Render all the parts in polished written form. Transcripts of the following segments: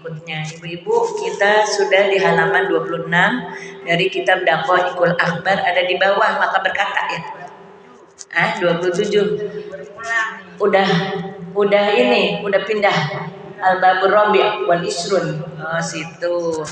berikutnya. Ibu-ibu, kita sudah di halaman 26 dari kitab Daqaiqul Akhbar, ada di bawah, maka berkata ya. 27. Udah ini, udah pindah. Al-Babur Rabi' wal Isrun. Oh, situ.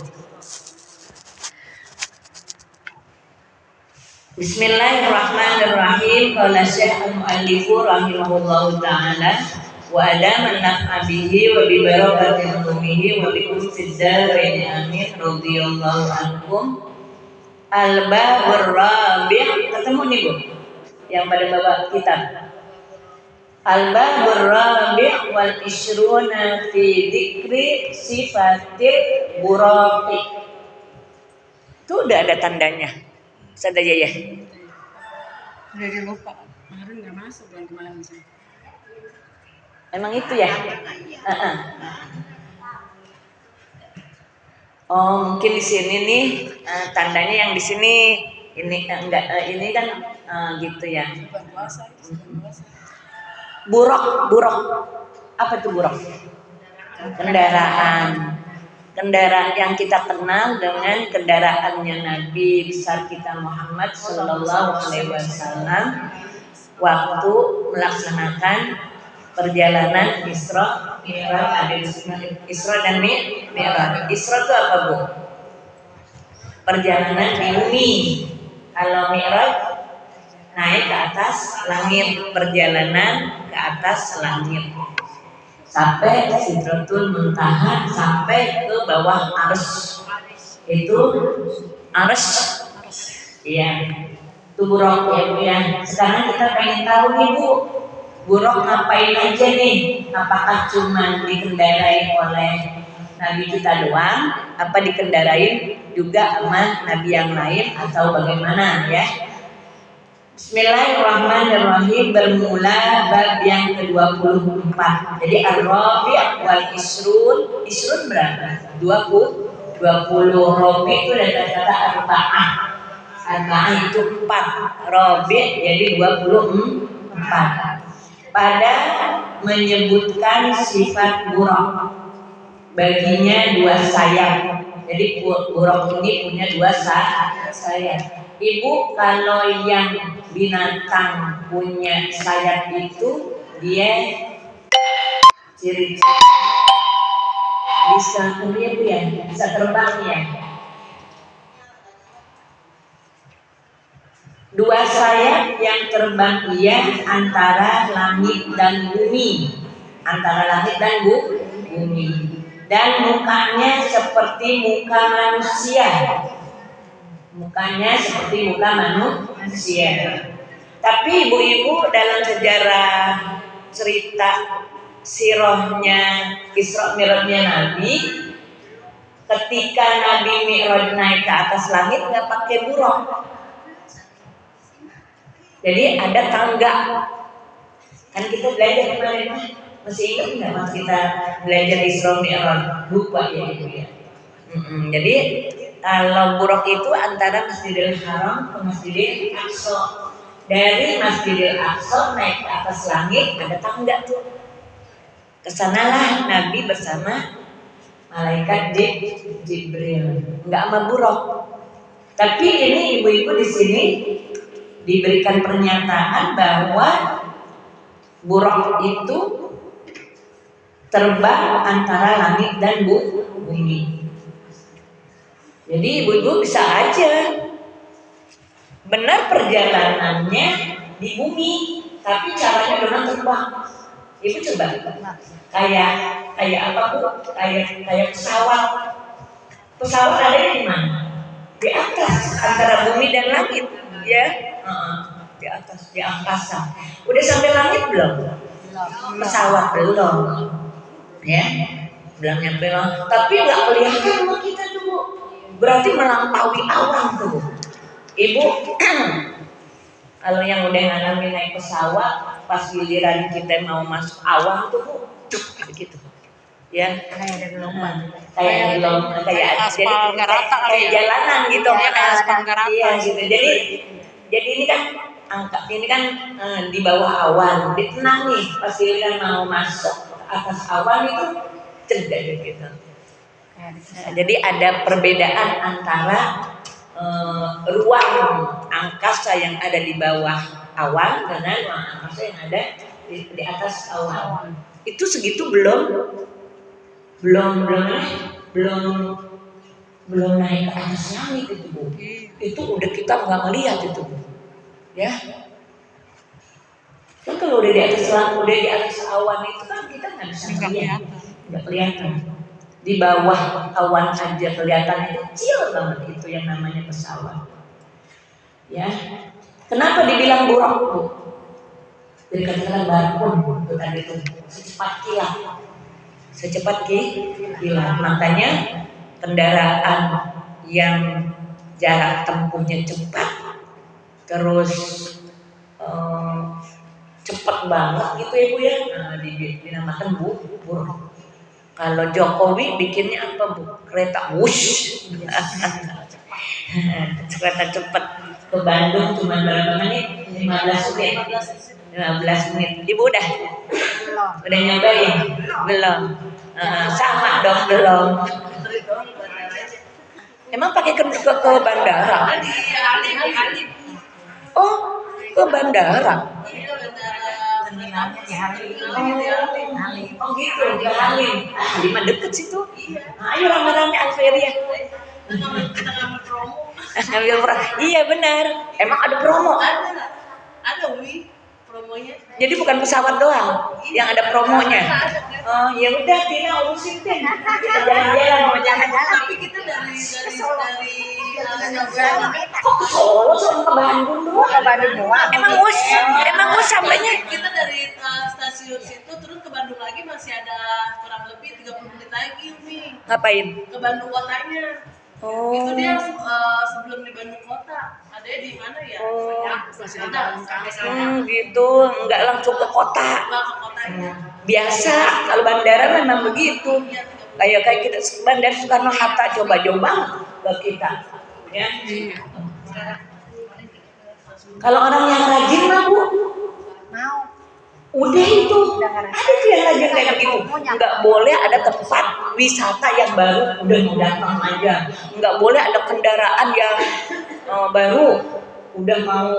Bismillahirrahmanirrahim. Qala Syekh al-Mu'allifu rahimahullahu ta'ala wa adaman naf'a bihi wa bi barakati ulumihi wa bi fid darain amin radhiyallahu anhum. Al-Babur Rabi', ketemu nih Bu yang pada bawa kitab. Al-Babur Rabi' wal Isruna fi dzikri sifatil buraqi. Itu udah ada tandanya. Sada ya. Udah lupa. Kemarin nggak masuk bulan kemarin sih. Emang itu ya? Oh, mungkin di sini nih tandanya yang di sini ini enggak ini kan gitu ya. Buruk. Apa itu buruk? Kendaraan yang kita kenal dengan kendaraannya Nabi besar kita Muhammad Sallallahu Alaihi Wasallam waktu melaksanakan perjalanan Isra Mi'raj. Ada Isra dan Mi'raj. Isra itu apa Bu? Perjalanan di bumi. Kalau Mi'raj naik ke atas langit, perjalanan ke atas langit. Sampai Sidratul Muntaha, sampai ke bawah Arsy. Itu Arsy. Iya. Itu buruk ya Bu ya. Sekarang kita pengen tahu nih Bu, buruk ngapain aja nih? Apakah cuma dikendarai oleh Nabi kita doang? Apa dikendarai juga sama Nabi yang lain atau bagaimana ya? Bismillahirrahmanirrahim. Bermula bab yang ke-24. Jadi Ar-Rabi' wal Isrun. Isrun berapa? 20. Rabi' itu dari kata arba'ah. Arba'ah itu 4. Rabi' jadi 24. Pada menyebutkan sifat buruk, baginya 2 sayap. Jadi buruk ini punya 2 sayap. Ibu, kalau yang binatang punya sayap itu dia ciri-ciri bisa Bu ya, bisa terbang ya. 2 sayap yang terbang dia antara langit dan bumi. Dan mukanya seperti muka manusia. Tapi ibu-ibu dalam sejarah cerita sirahnya Isra Mi'rajnya Nabi, ketika Nabi Mi'raj naik ke atas langit nggak pakai buruk. Jadi ada tangga. Kan kita belajar kemarin, masih ingat nggak mas kita belajar Isra Mi'raj? Lupa ya ibu ya. Jadi kalau buruk itu antara Masjidil Haram ke Masjidil Aqsa. Dari Masjidil Aqsa naik ke atas langit ada tangga tuh. Kesanalah Nabi bersama malaikat Jibril. Enggak sama buruk. Tapi ini ibu-ibu di sini diberikan pernyataan bahwa buruk itu terbang antara langit dan bumi. Jadi ibu-ibu bisa aja benar perjalanannya di bumi, tapi caranya dengan terbang. Ibu coba kayak apa Bu? Kayak pesawat. Pesawat ada di mana? Di atas antara bumi dan langit, ya. Di atas, di angkasa. Udah sampai langit belum? Pesawat belum. Ya. Belum nyampe langit. Tapi nggak kelihatan sama kita tuh Bu. Berarti melampaui awan tuh. Ibu, kalau yang udah ngalamin naik pesawat, pas giliran kita mau masuk awan tuh Bu, begitu. Ya, kayak gelombang, kayak aspal nggak rata, kayak jalanan gitu kan, aspal nggak rata. Iya gitu. Jadi ini kan di bawah awan, dia tenang nih. Pas giliran mau masuk ke atas awan itu cedek gitu. Jadi ada perbedaan antara ruang angkasa yang ada di bawah awan dengan ruang angkasa yang ada di atas awan. Itu segitu belum naik ke atas langit itu Bu. Itu udah kita nggak ngelihat itu Bu. Ya. Kan kalau udah di atas awan itu kan kita nggak bisa melihat, nggak kelihatan. Di bawah awan aja kelihatan kecil banget itu yang namanya pesawat. Ya, kenapa dibilang buruk Bu? Jadi katakanlah barcode itu tadi itu secepat kilat. Makanya kendaraan yang jarak tempuhnya cepat, terus cepat banget gitu ya Bu ya, dinamakan buruk. Kalau Jokowi bikinnya apa Bu? Kereta wush. Kereta cepat ke Bandung cuma berapa menit? 15 menit. 15 menit. Ibu udah nyobain? Belum. Sama dong belum. Emang pakai ke bandara? Oh, ke bandara. Oh gitu, ke Halim. Halim mah deket situ. Ayo rame-rame Alveria. Ambil promo. Iya benar. Emang ada promo? Ada Wi promonya. Jadi bukan pesawat doang yang ada promonya. Oh ya udah Tina urusin deh. Kita jalan-jalan. Tapi kita dari kok ke Solo sama ke Bandung doang? Emang us sampainya kita dari stasiun situ terus ke Bandung lagi masih ada kurang lebih 30 menit lagi Umi. Ngapain? Ke Bandung kotanya. Oh. Itu dia sebelum di Bandung kota. Adanya di mana ya? Masih ada. Gitu, nggak langsung ke kota. Ke kotanya. Biasa kalau bandara memang begitu. Kayak kita Bandara Soekarno Hatta coba banget buat kita. Ya. Kalau orang yang rajin mah Bu, mau. udah itu ada tuh yang rajin kayak begitu. Nggak boleh ada tempat wisata yang baru udah mau datang aja. Nggak boleh ada kendaraan yang baru udah mau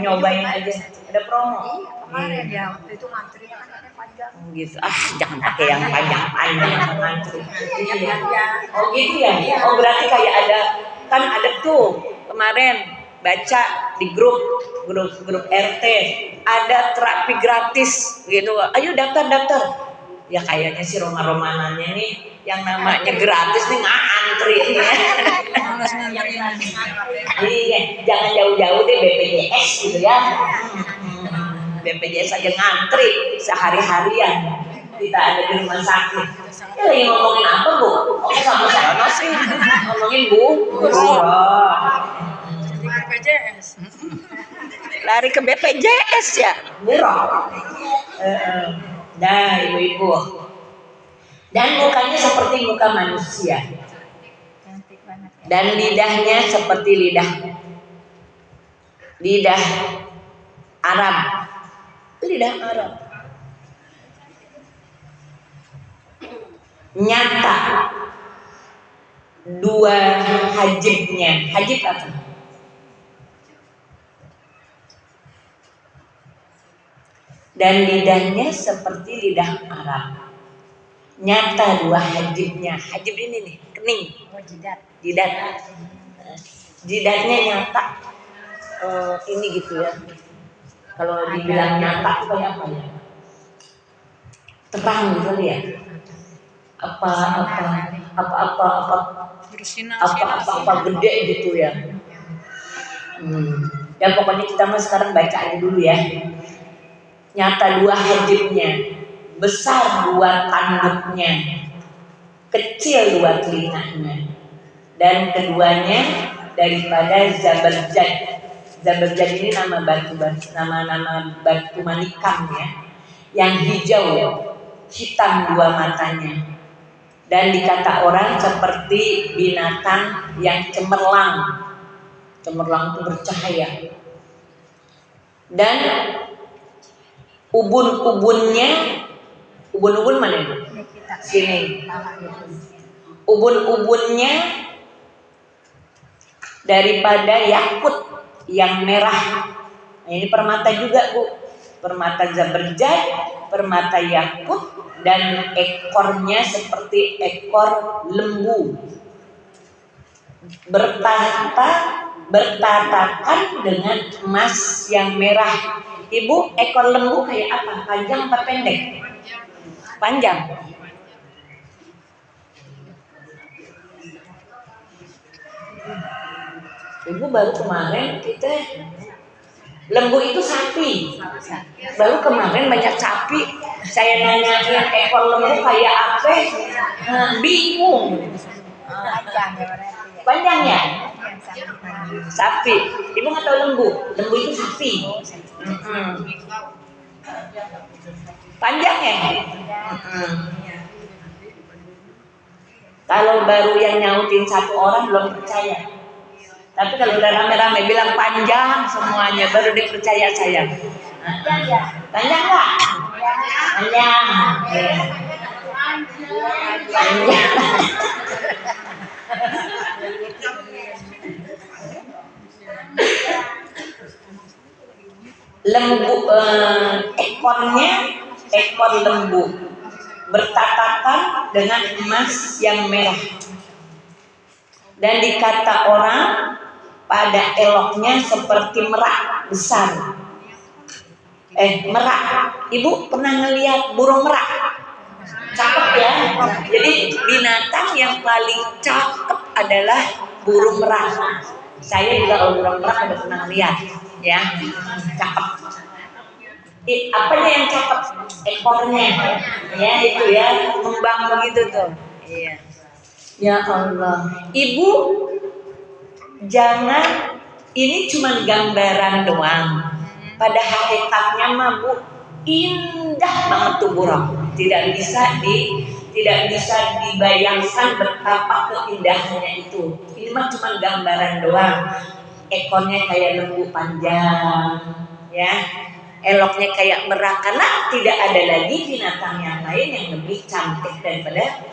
nyobain aja. Ada promo. Iya, kemarin ya waktu itu ngantrinya kan ada panjang. Gitu. Jangan pakai yang panjang ngantri. Oh gitu ya. Oh berarti kayak ada tuh kemarin baca di grup RT ada terapi gratis gitu. Ayo daftar. Ya kayaknya sih Roma-romanannya nih yang namanya gratis nih ngantri nih. Iya, jangan jauh-jauh deh BPJS gitu ya. BPJS aja ngantri sehari-harian. Kita ada di rumah sakit. Ya lagi ngomongin apa Bu? Oh sama sana sih. Ngomongin Bu. BPJS. Lari ke BPJS ya. Murah. Nah ibu-ibu. Dan mukanya seperti muka manusia. Cantik banget ya. Dan lidahnya seperti lidah Arab. Lidah Arab. Nyata dua hajibnya. Hajib apa? Dan lidahnya seperti lidah Arab. Nyata dua hajibnya. Hajib ini nih, kening. Oh, jidat. Jidatnya nyata. Ini gitu ya. Kalau dibilang nyata itu kayak apa ya? Terang gitu ya. Apa gede gitu ya. Ya pokoknya kita mah sekarang baca aja dulu ya. Nyata dua hajibnya, besar dua tanduknya, kecil dua telinganya, dan keduanya daripada Zaberjad. Zaberjad ini nama batu manikam ya, yang hijau, hitam dua matanya, dan dikata orang seperti binatang yang cemerlang. Cemerlang itu bercahaya. Dan ubun-ubun mana ini? Sini. ubun-ubunnya daripada yakut yang merah. Nah, ini permata juga, Bu. Permata zaberjad, permata yakut, dan ekornya seperti ekor lembu. Bertatakan dengan emas yang merah. Ibu, ekor lembu kayak apa? Panjang apa pendek? Panjang. Ibu baru kemarin kita lembu itu sapi. Baru kemarin banyak sapi. Saya nanyain ekor lembu kayak apa? Bingung. Panjang ya berarti. Panjang ya? Yang sapi. Sapi. Ibu nggak tahu lembu. Lembu itu sapi. Panjang ya? Kalau baru yang nyautin satu orang belum percaya. Tapi kalau udah rame-rame bilang panjang semuanya baru dipercaya saya. Panjang nggak? Panjang. Panjang. Lembu, ekornya ekor lembu bertatakan dengan emas yang merah. Dan dikata orang pada eloknya seperti merak besar. Merak. Ibu pernah ngelihat burung merak? Cakep ya. Jadi binatang yang paling cakep adalah burung merak. Saya juga kalau burung merak udah pernah lihat, ya. Cakep. Apanya yang cakep? Ekornya. Ya itu ya, kembang begitu tuh. Iya. Ya Allah. Ibu jangan, ini cuma gambaran doang. Pada hakikatnya mah Bu, indah banget tuh burung. Tidak bisa dibayangkan betapa keindahannya itu. Ini mah cuma gambaran doang. Ekornya kayak lembu panjang, ya. Eloknya kayak merak, karena tidak ada lagi binatang yang lain yang lebih cantik daripada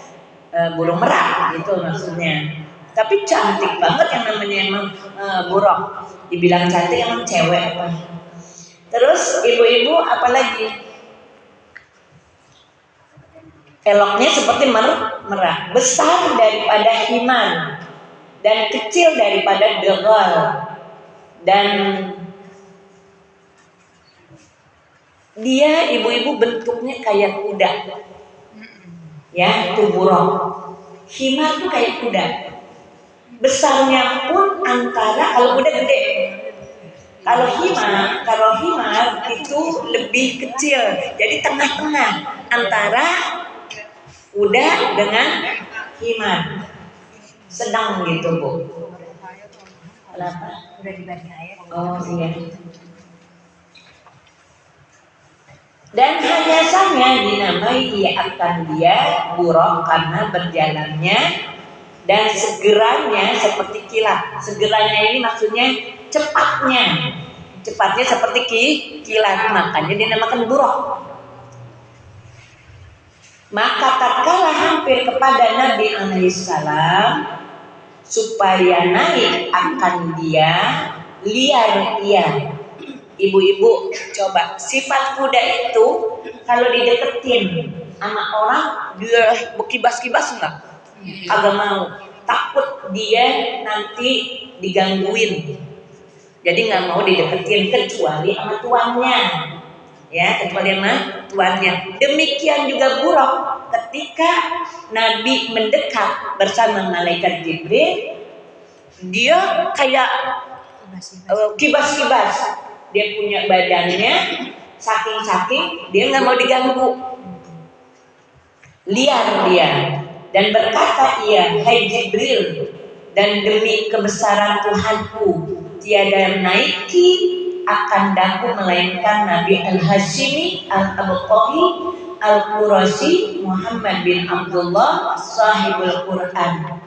burung merak, gitu maksudnya. Tapi cantik banget yang namanya emang burung. Dibilang cantik emang cewek apa. Terus ibu-ibu apalagi? Eloknya seperti merak, besar daripada himan dan kecil daripada degal, dan dia ibu-ibu bentuknya kayak kuda. Ya, itu burung. Himar tuh kayak kuda. Besarnya pun antara, kalau kuda gede. Kalau himar itu lebih kecil. Jadi tengah-tengah antara kuda dengan himar. Sedang gitu, Bu. Kenapa? Udah dibagi air. Oh iya. Dan hanya saja dinamai dia burung karena berjalannya dan segeranya seperti kilat. Segeranya ini maksudnya cepatnya seperti kilat, makanya dinamakan burung. Maka tatkala hampir kepada Nabi alaihissalam supaya naik akan dia, liar ia. Ibu-ibu coba, sifat kuda itu kalau dideketin sama orang dia berkibas-kibas enggak? Agak mau, takut dia nanti digangguin. Jadi nggak mau dideketin kecuali sama tuannya. Ya, kecuali sama tuannya. Demikian juga burung, ketika Nabi mendekat bersama malaikat Jibril, dia kayak kibas-kibas. Dia punya badannya saking dia nggak mau diganggu, liar dia, dan berkata ia, hai Jibril, dan demi kebesaran Tuhanku tiada naiki akan daku melainkan Nabi Al-Hashimi Al-Abqahi Al-Qurashi Muhammad bin Abdullah sahibul Quran.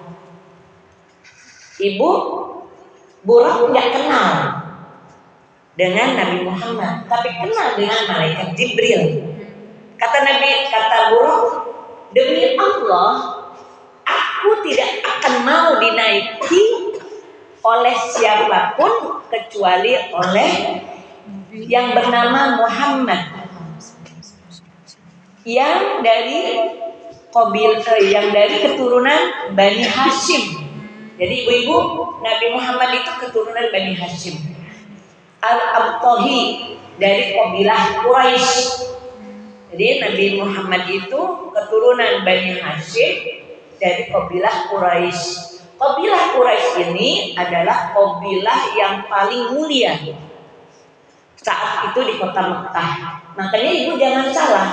Ibu, burung nggak kenal dengan Nabi Muhammad, tapi kenal dengan malaikat Jibril. Kata burung, demi Allah, aku aku tidak akan mau dinaiki oleh siapapun kecuali oleh yang bernama Muhammad, yang dari keturunan Bani Hashim. Jadi ibu-ibu, Nabi Muhammad itu keturunan Bani Hashim. Al-Abtahi dari kabilah Quraisy. Jadi Nabi Muhammad itu keturunan Bani Hashim dari kabilah Quraisy. Kabilah Quraisy ini adalah kabilah yang paling mulia saat itu di kota Mekah. Makanya ibu jangan salah.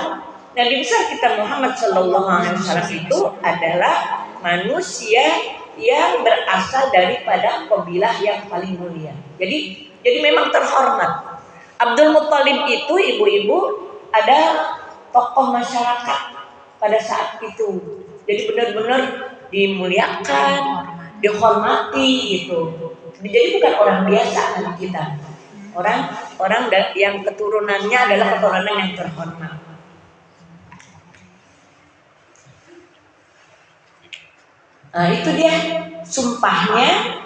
Nabi besar kita Muhammad Shallallahu Alaihi Wasallam itu adalah manusia yang berasal daripada kabilah yang paling mulia. Jadi memang terhormat. Abdul Muttalib itu ibu-ibu ada tokoh masyarakat pada saat itu. Jadi benar-benar dimuliakan, dihormati gitu. Jadi bukan orang biasa anak kita. Orang yang keturunannya adalah keturunan yang terhormat. Nah, itu dia sumpahnya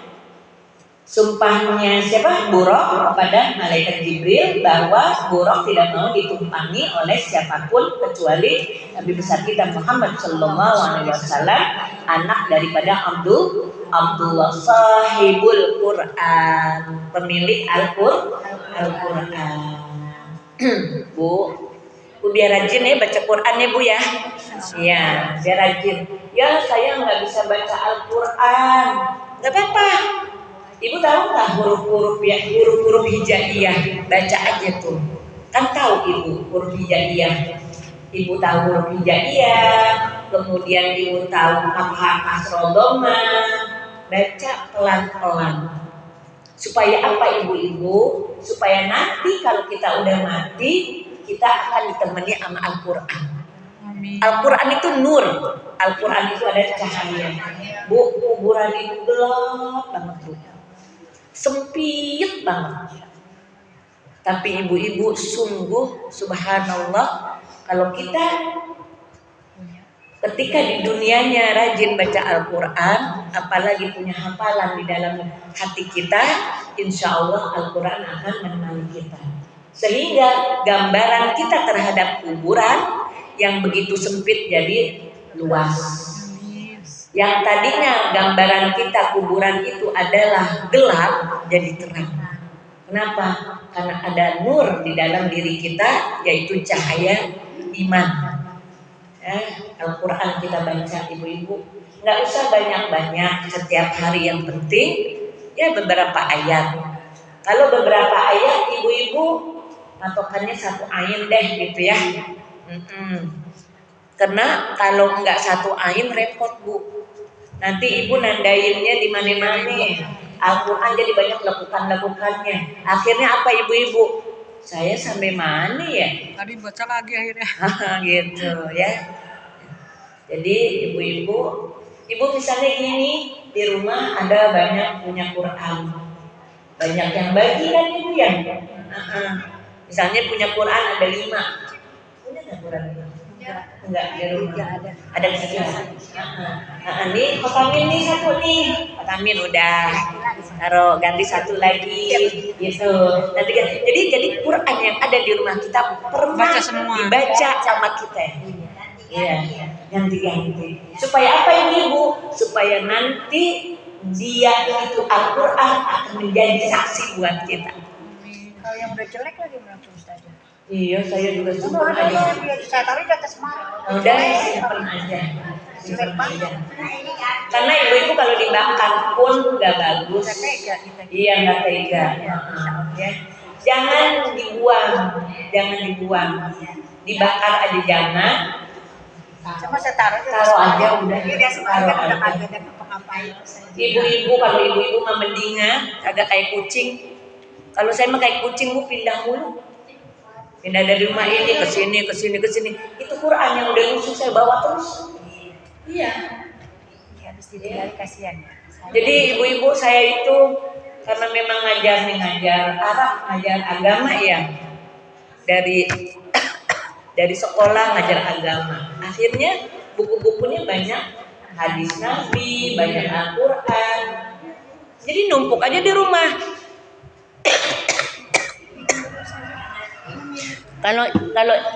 siapa? Buraq kepada malaikat Jibril bahwa Buraq tidak mau ditumpangi oleh siapapun kecuali Nabi besar kita Muhammad Sallallahu Alaihi Wasallam, anak daripada Abdullah sahibul Quran, pemilik Al-Quran. Bu biar rajin ya baca Quran ya Bu ya. Iya, biar rajin. Ya saya nggak bisa baca Al-Quran, nggak apa-apa. Ibu tahu nggak huruf-huruf hijaiyah? Baca aja tuh. Kan tahu ibu huruf hijaiyah. Ibu tahu huruf hijaiyah, kemudian ibu tahu kasroh dhamma. Baca pelan-pelan. Supaya apa ibu-ibu? Supaya nanti kalau kita udah mati, kita akan ditemani sama Al-Quran. Al-Quran itu nur. Al-Quran itu ada cahaya. Bu, kuburan itu gelap banget Bu. Sempit banget. Tapi ibu-ibu sungguh subhanallah, kalau kita ketika di dunianya rajin baca Al-Quran, apalagi punya hafalan di dalam hati kita, insya Allah Al-Quran akan menemani kita. Sehingga gambaran kita terhadap kuburan yang begitu sempit jadi luas. Yang tadinya gambaran kita kuburan itu adalah gelap jadi terang. Kenapa? Karena ada nur di dalam diri kita, yaitu cahaya iman. Al-Quran kita baca ibu-ibu, nggak usah banyak-banyak setiap hari, yang penting ya beberapa ayat. Kalau beberapa ayat ibu-ibu patokannya satu ain deh gitu ya. Karena kalau nggak satu ain repot Bu. Nanti ibu nandainnya di mana-mana. Al-Quran jadi banyak lakukannya. Akhirnya apa ibu-ibu? Saya sampai mana ya? Tadi baca lagi akhirnya. Gitu ya. Jadi ibu-ibu misalnya gini, di rumah ada banyak punya Quran, banyak yang bagi kan ibu ya. Misalnya punya Quran ada 5, punya nggak Quran? Enggak, di rumah ada 3. Ini kotamin nih satu nih, kotamin udah, taruh ganti satu lagi, gitu. Nanti jadi Quran yang ada di rumah kita pernah dibaca sama kita. Iya, ganti-ganti. Supaya apa ini Bu? Supaya nanti dia itu Al-Quran akan menjadi saksi buat kita. Kalau yang udah jelek lagi bilang Ustaz. Iya, saya juga simpan aja. Saya taruh di atas mana? Udah simpan aja. Karena ibu-ibu kalau dibakar pun nggak bagus. Iya, nggak tega. Ya. Jangan dibuang. Dibakar aja jangan. Cuma saya taruh aja udah. Taruh aja. Ibu-ibu kalau ibu-ibu mah mendingan agak kayak kucing. Kalau saya mah kayak kucing Bu, pindah mulu. Pindah dari rumah ini ke sini. Itu Quran yang udah musuh saya bawa terus. Iya. Habis ditinggal kasihan ya. Jadi ibu-ibu saya itu karena memang ngajar Arab, ngajar agama ya. Dari sekolah ngajar agama. Akhirnya buku-bukunya banyak hadis Nabi, banyak Al-Quran. Jadi numpuk aja di rumah. Kalau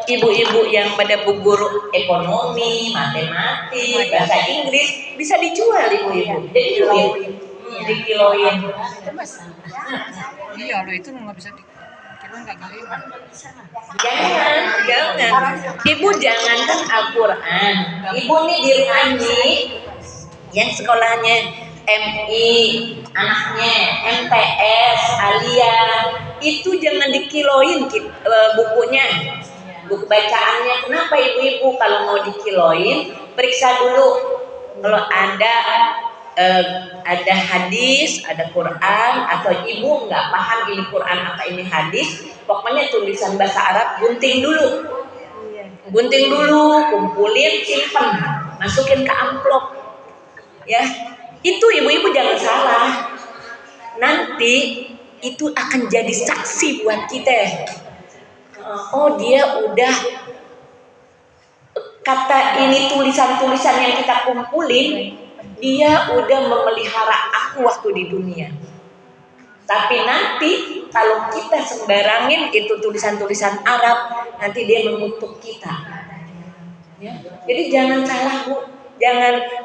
ibu-ibu yang pada bu guru ekonomi, matematik, bahasa Inggris bisa dijual ibu-ibu. Jadi dikiloin. Iya, lo itu nggak bisa dikira nggak kali. Jangan. Ibu jangankan Al-Quran. Ibu nih di rumah ini yang sekolahnya MI, anaknya MTS, Alia, itu jangan dikiloin bukunya, buku bacaannya. Kenapa ibu-ibu kalau mau dikiloin, periksa dulu kalau ada hadis, ada Quran, atau ibu nggak paham ini Quran apa ini hadis, pokoknya tulisan bahasa Arab gunting dulu, kumpulin, simpen, masukin ke amplop, ya. Itu ibu-ibu jangan salah, nanti itu akan jadi saksi buat kita. Oh, dia udah kata ini tulisan-tulisan yang kita kumpulin, dia udah memelihara aku waktu di dunia. Tapi nanti kalau kita sembarangin itu tulisan-tulisan Arab, nanti dia mengutuk kita. Ya. Jadi jangan salah, Bu.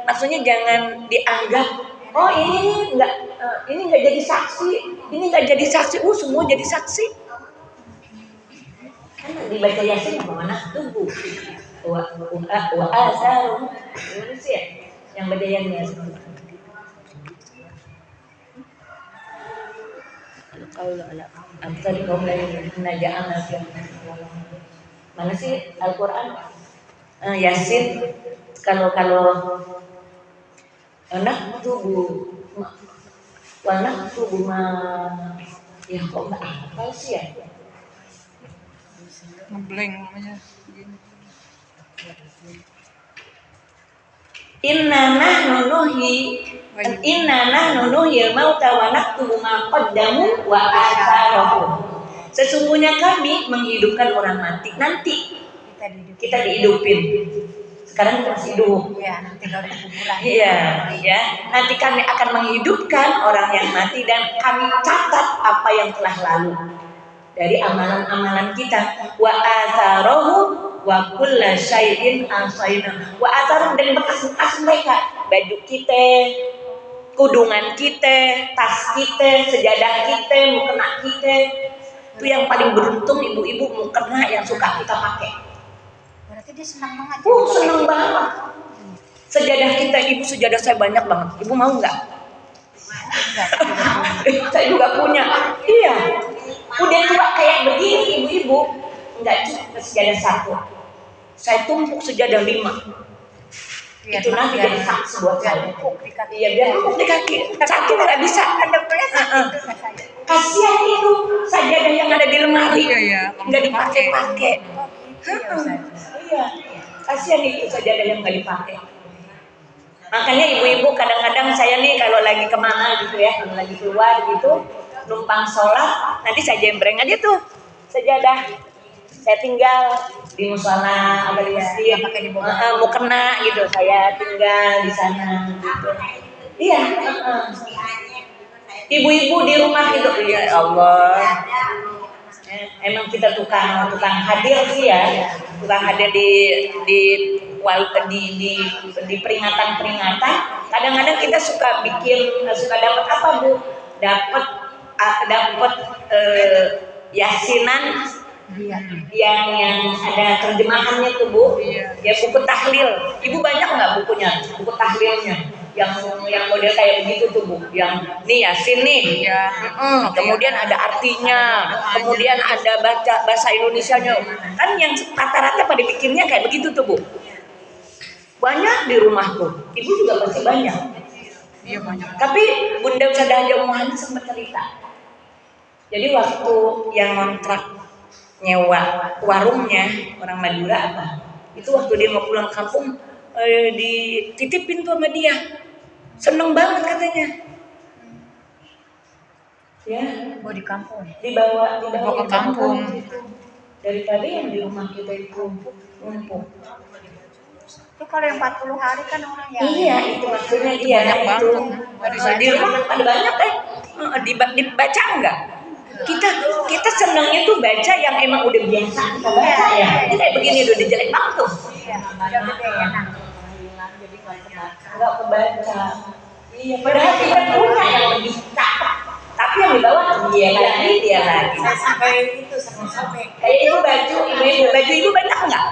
Maksudnya jangan dianggap oh ini nggak jadi saksi, semua jadi saksi. Kan dibaca Yasin kemana tubuh wa asarum manusia yang berdaya Yasin. Qaul ala amsal kaum lain naja'an nafian. Mana sih Al-Qur'an? Yasin kalau anak tubuh ya kok nggak apa sih ya? Ngeblank namanya. Inna nahnu nuhyil mauta wa naktubu ma qaddamu wa atharahum. Sesungguhnya kami menghidupkan orang mati. Nanti kita dihidupin. Sekarang kita masih hidup. Ya, nanti kalau di kuburan. Iya, ya. Nanti kami akan menghidupkan orang yang mati dan kami catat apa yang telah lalu dari amalan-amalan kita. Wa atharahum wa kulla syai'in ahsayna. Wa atharahum, dan bekas-bekas mereka, baju kita, kudungan kita, tas kita, sejadah kita, mukena kita. Itu yang paling beruntung ibu-ibu, mukena yang suka kita pakai. Berarti dia senang banget. Senang banget. Sejadah kita, ibu, sejadah saya banyak banget. Ibu mau nggak? Saya juga punya. Iya. Udah tua kayak begini ibu-ibu, nggak cukup sejadah satu. Saya tumpuk sejadah 5. Itu nanti jadi saksi buat saya. Iya, biar numpuk di kaki. Satu nggak bisa. Kasihan itu sajadah yang ada di lemari, nggak dipakai-pakai. Iya, kasihan itu sajadah yang nggak dipakai. Makanya ibu-ibu kadang-kadang saya nih kalau lagi kemana gitu ya, kalau lagi keluar gitu, numpang sholat, nanti saya jembreng aja tuh sejadah. Saya tinggal di musola atau di masjid, mau kena gitu, saya tinggal di sana gitu. Iya. Ibu-ibu di rumah gitu, ya Allah. Emang kita tukang hadir sih ya, tukang hadir di peringatan. Kadang-kadang kita suka dapat apa, Bu? Dapat yasinan yang ada terjemahannya tuh, Bu. Ya, buku tahlil. Ibu banyak nggak bukunya? Buku tahlilnya yang model kayak begitu tuh, Bu. Yang nih Yasin nih. Kemudian ada artinya, kemudian ada bahasa Indonesianya. Kan yang rata-rata pada bikinnya kayak begitu tuh, Bu. Banyak di rumahku. Ibu juga pasti banyak. Iya, banyak. Tapi Bunda Ustazah Haja Muhammad sempat cerita. Jadi waktu yang kontrak nyewa warungnya orang Madura apa? Itu waktu dia mau pulang kampung, dititipin tuh sama dia. Seneng banget katanya. Ya, Mau di kampung. dibawa ke kampung. Daripada yang di rumah kita itu numpuk. Itu kalau yang 40 hari kan orang ya. Iya, itu maksudnya dia Banyak itu. banget. Di rumah kan pada banyak dibaca enggak? Kita senangnya tuh baca yang emang udah biasa kita baca ya. Ini kayak begini udah jelek banget tuh. Iya, udah gede enak. Enggak kebaca. Iya, padahal kita punya yang lebih cakep. Tapi yang di bawah dia lagi. Saya sampai itu sampai Kayak ibu baju ibu banyak enggak?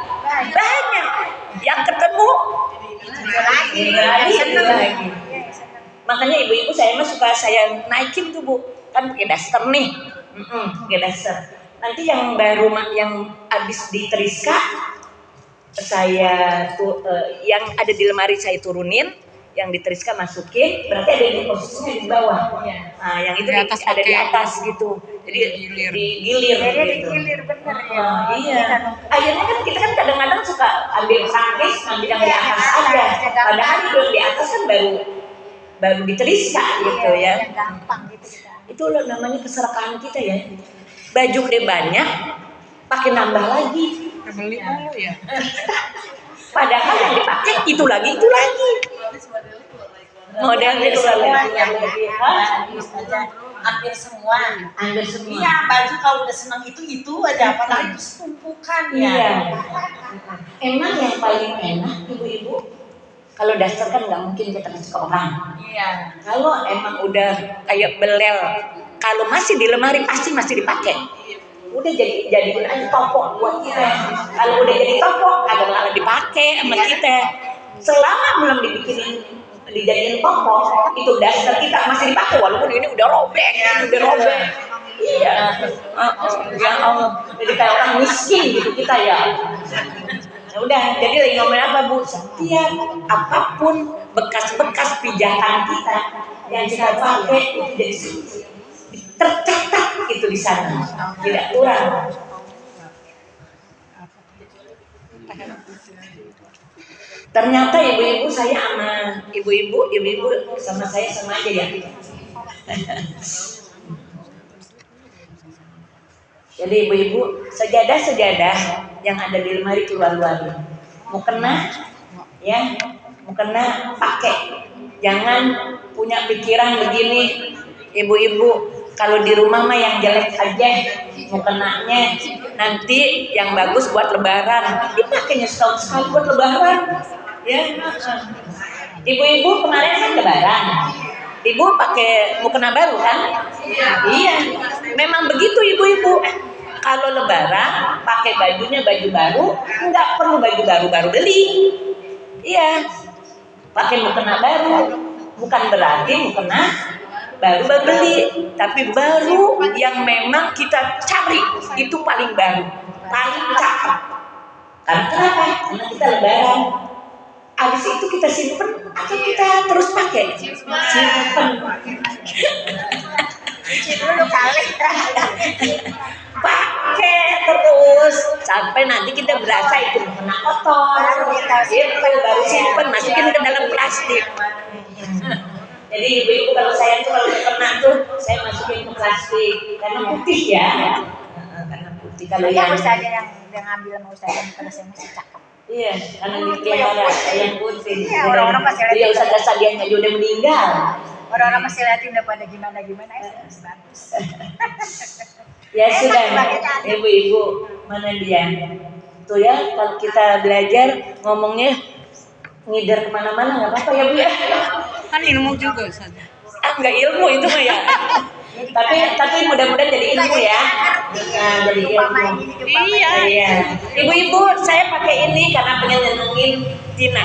Banyak. Yang ketemu Lagi. lagi. Makanya ibu-ibu saya mah suka saya naikin tuh Bu, kan pakai daster nih, pakai daster. Nanti yang baru yang habis diteriska saya tuh yang ada di lemari saya turunin, yang diteriska masukin, berarti ada di posisinya di bawah. Nah, yang itu Di atas ada di pakai. atas gitu. Jadi Digilir. digilir Jadi gitu. digilir bener ya. Iya. Akhirnya kan kita kan kadang-kadang suka ambil tangkis, ambil yang di atas aja. Padahal itu yang di atas kan baru diterisa gitu ya. Yang gampang gitu kita. Itu loh namanya keserakahan kita ya. Baju udah banyak, pakai nambah lagi. Beli mulu ya. Padahal yang dipakai itu lagi. Modelnya itu lagi. hampir semua. Ambil semua. Iya, baju kalau udah senang itu aja, padahal itu tumpukan ya. Iya. Emang yang paling enak ibu-ibu kalau daster kan nggak mungkin kita kasih ke orang. Iya. Kalau emang udah kayak belel, kalau masih di lemari pasti masih dipakai. Udah jadi aja topok buat kita. Kalau udah jadi topok, kadang-kadang dipakai sama kita. Selama belum dijadiin topok, itu daster kita masih dipakai walaupun ini udah robek. Iya. Ya Allah. Jadi kayak orang miskin gitu kita ya. Ya udah, jadi lagi ngomongin apa Bu? Setiap apapun bekas-bekas pijatan kita yang kita pakai itu jadi tercetak itu di sana, tidak kurang. Ternyata ibu-ibu saya sama ibu-ibu sama saya sama aja ya. Jadi ibu-ibu sejadah yang ada di lemari keluar-luarin. Mau kena, ya, mau kena pakai. Jangan punya pikiran begini, ibu-ibu. Kalau di rumah mah yang jelek aja, mau kenanya nanti yang bagus buat lebaran. Dipakainya setahun sekali buat lebaran, ya. Ibu-ibu kemarin kan lebaran. Ibu pakai mukena baru kan? Iya. Memang begitu ibu-ibu. Kalau lebaran pakai bajunya baju baru, nggak perlu baju baru beli. Iya. Pakai mukena baru. Bukan berarti mukena baru beli, tapi baru yang memang kita cari itu paling baru, paling cakep. Karena kenapa? Karena kita lebaran. Abis itu kita simpen atau kita terus pakai? Simpen. Cuci dulu kali. Pakai terus sampai nanti kita berasa itu kena kotor. Itu baru simpen, masukin ke dalam plastik. Jadi ibu-ibu kalau saya tuh kalau kena tuh saya masukin ke plastik karena putih ya. Karena putih kalau yang Harus ada yang ngambil sama Ustaz yang pada saya masih cakep. iya, karena dipelihara yang putih. Iya, orang-orang pasti lihat. Dia Ustaz Sadianya aja udah meninggal. Orang-orang masih liatin udah pada gimana bagus. Ya sudah, ibu-ibu mana dia? Tuh ya, kalau kita belajar ngomongnya ngider kemana-mana nggak apa-apa ya Bu ya. Kan ilmu juga Ustaz. Enggak ilmu itu mah ya. tapi mudah-mudahan jadi ilmu ya. Nah, jadi ilmu. Iya. Ibu-ibu saya pakai ini karena pengen nyenengin Tina.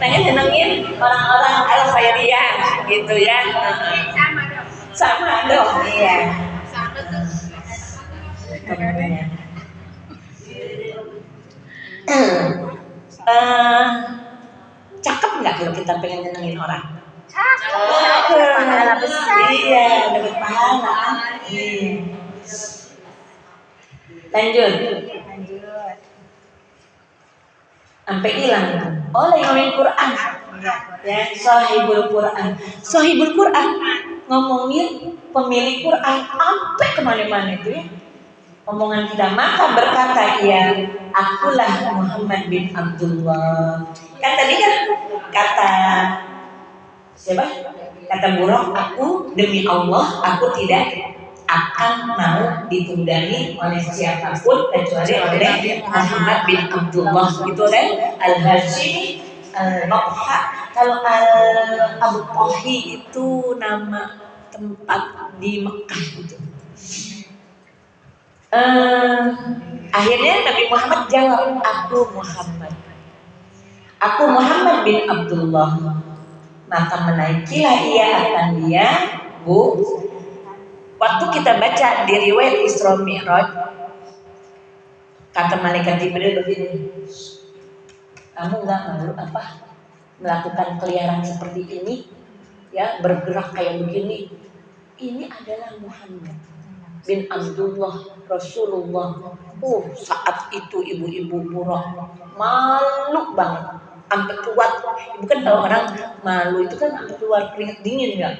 Pengen nyenengin orang-orang al khairiyah gitu ya. Sama dong. Iya. Cakep nggak kalau kita pengen nyenengin orang? Pahala besar. Iya, dapat pahala. Iya. Lanjut. Sampai hilang. Oh, lagi ngomongin Quran. Ya, Sohibul Quran. Sohibul Quran ngomongin pemilik Quran sampai kemana-mana itu ya. omongan kita. Maka berkata ia, akulah Muhammad bin Abdullah. Kan tadi kan kata siapa? Kata buruk, aku demi Allah, aku tidak akan mau ditunggangi oleh siapapun kecuali oleh Muhammad bin Abdullah. Itu kan Al-Hashimi Al-Maqha. Kalau Abu Qahi itu nama tempat di Mekah itu. Akhirnya Nabi Muhammad jawab, aku Muhammad bin Abdullah. Maka menaikilah ia akan dia, Bu. Waktu kita baca di riwayat Isra Mi'raj, kata malaikat Jibril begini, kamu nggak malu apa melakukan keliaran seperti ini, ya bergerak kayak begini? Ini adalah Muhammad bin Abdullah Rasulullah. Saat itu ibu-ibu buruk malu banget, sampai kuat. Bukan kalau orang malu itu kan sampai keluar keringat dingin ya.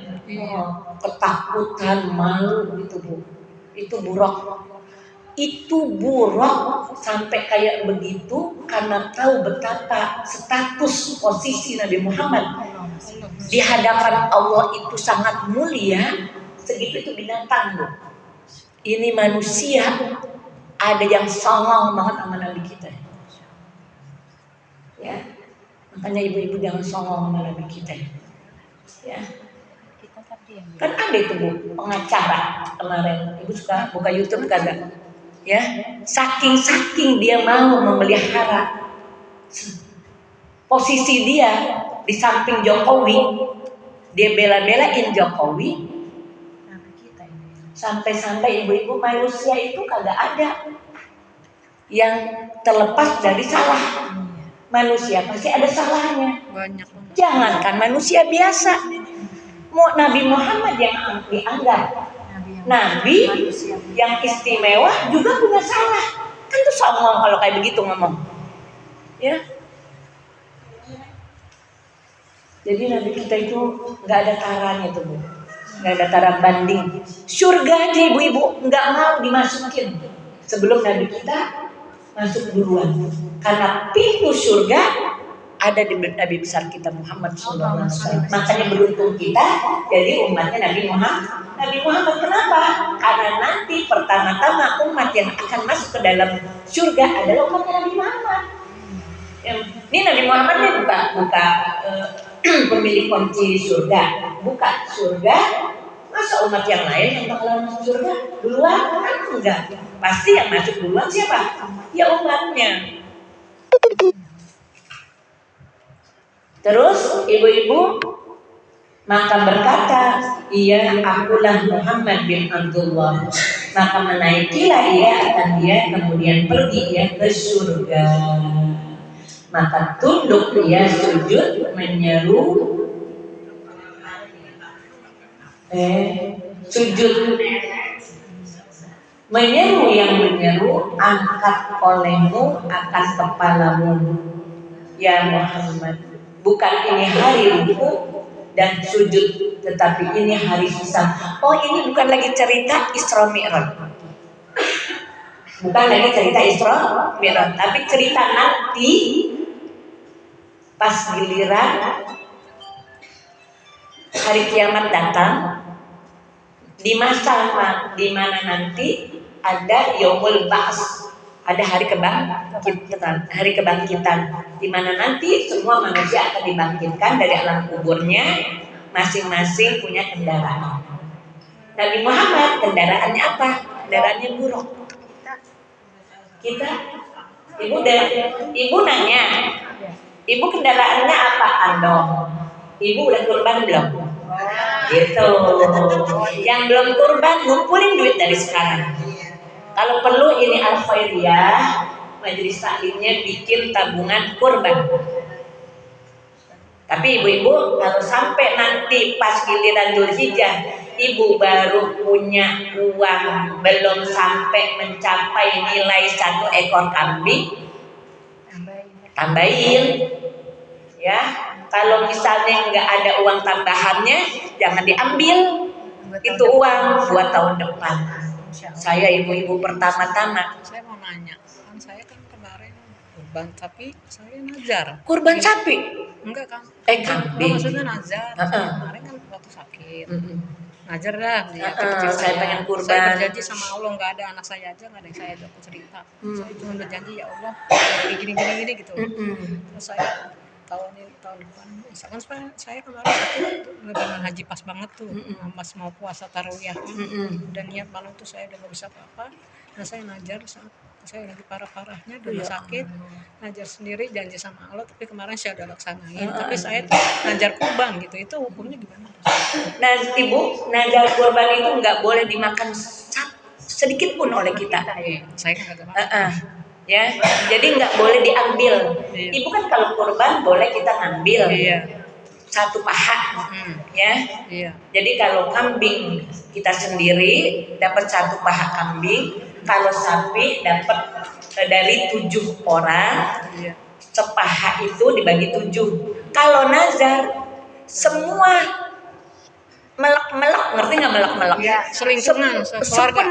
Ketakutan, malu gitu Bu. Itu buruk. Itu buruk sampai kayak begitu karena tahu betapa status posisi Nabi Muhammad di hadapan Allah itu sangat mulia. Segitu itu binatang loh. Ini manusia ada yang songong banget sama Nabi kita. Ya, makanya ibu-ibu jangan songong sama Nabi kita. Ya, kan ada itu Bu pengacara kemarin. Ibu suka buka YouTube kagak? Ya, saking dia mau memelihara posisi dia di samping Jokowi, dia bela-belain Jokowi. Sampai-sampai ibu-ibu manusia itu kagak ada yang terlepas dari salah. Manusia pasti ada salahnya. Banyak. Jangankan manusia biasa, Nabi Muhammad yang dianggap Nabi yang istimewa juga punya salah. Kan tuh songong kalau kayak begitu ngomong. Ya. Jadi Nabi kita itu nggak ada taranya tuh Bu. Nggak ada tara banding. Surga aja ibu-ibu nggak mau dimasukin sebelum Nabi kita masuk duluan. Karena pintu surga ada di Nabi besar kita Muhammad SAW. Makanya beruntung kita jadi umatnya Nabi Muhammad. Nabi Muhammad kenapa? Karena nanti pertama-tama umat yang akan masuk ke dalam surga adalah umatnya Nabi Muhammad. Ini Nabi Muhammad ini buka pemilik kunci surga, buka surga. Masa umat yang lain yang bakalan masuk surga duluan? Kan enggak. Pasti yang masuk duluan siapa? Ya umatnya. Terus ibu-ibu maka berkata, ia akulah Muhammad bin Abdullah. Maka menaikilah ia akan dia kemudian pergi ia ke surga. Maka tunduk ia sujud menyeru sujud menyeru yang menyeru, angkat olehmu akan kepalamu ya Muhammad. Bukan ini hari ruku dan sujud, tetapi ini hari hisab. Oh, ini bukan lagi cerita Isra Mi'raj. Bukan lagi cerita Isra Mi'raj, tapi cerita nanti pas giliran hari kiamat datang, di masa di mana nanti ada Yaumul Ba'ts, ada hari kebangkitan, di mana nanti semua manusia akan dibangkitkan dari alam kuburnya, masing-masing punya kendaraan. Nabi Muhammad kendaraannya apa? Kendaraannya buruk. Kita, ibu nanya, ibu kendaraannya apa? Andong. Ibu udah kurban belum? Gitu. Yang belum kurban ngumpulin duit dari sekarang. Kalau perlu ini Al-Khairiyah, majelis taklimnya bikin tabungan kurban. Tapi ibu-ibu kalau sampai nanti pas giliran Dzulhijjah, ibu baru punya uang belum sampai mencapai nilai 1 ekor kambing, tambahin. Ya, kalau misalnya nggak ada uang tambahannya, jangan diambil. Itu uang buat tahun depan. Saya ibu-ibu pertama-tama. Saya mau nanya, kan saya kan kemarin kurban tapi saya najar. Kurban sapi. Enggak kan? Kambing. Maksudnya najar. Heeh. Kemarin kan waktu sakit. Mm-mm. Najar dah di hati Heeh, kecil saya pengen kurban. Saya berjanji sama Allah, nggak ada anak saya aja, nggak ada yang saya ajak cerita. Saya cuma berjanji, ya Allah gini gitu. Terus saya tahun depan, misalkan saya kemarin itu lebaran haji pas banget tuh, pas mau puasa tarawih, dan niat malam tuh saya udah nggak bisa apa-apa. Nah saya najar saat saya lagi parah-parahnya, udah sakit, najar sendiri, janji sama Allah, tapi kemarin saya udah laksanain. Tapi saya tuh najar kurban gitu, itu hukumnya gimana? Nah, ibu, najar kurban itu nggak boleh dimakan sedikit pun oleh kita. Saya kan nggak makan. Ya, jadi nggak boleh diambil. Iya. Ibu kan kalau kurban boleh kita ngambil satu paha, ya. Iya. Jadi kalau kambing kita sendiri dapat satu paha kambing, kalau sapi dapat dari 7 orang, Iya. sepaha itu dibagi 7. Kalau nazar semua melek-melek, ngerti nggak melek-melek? Ya, selingkungan, sekeluarga.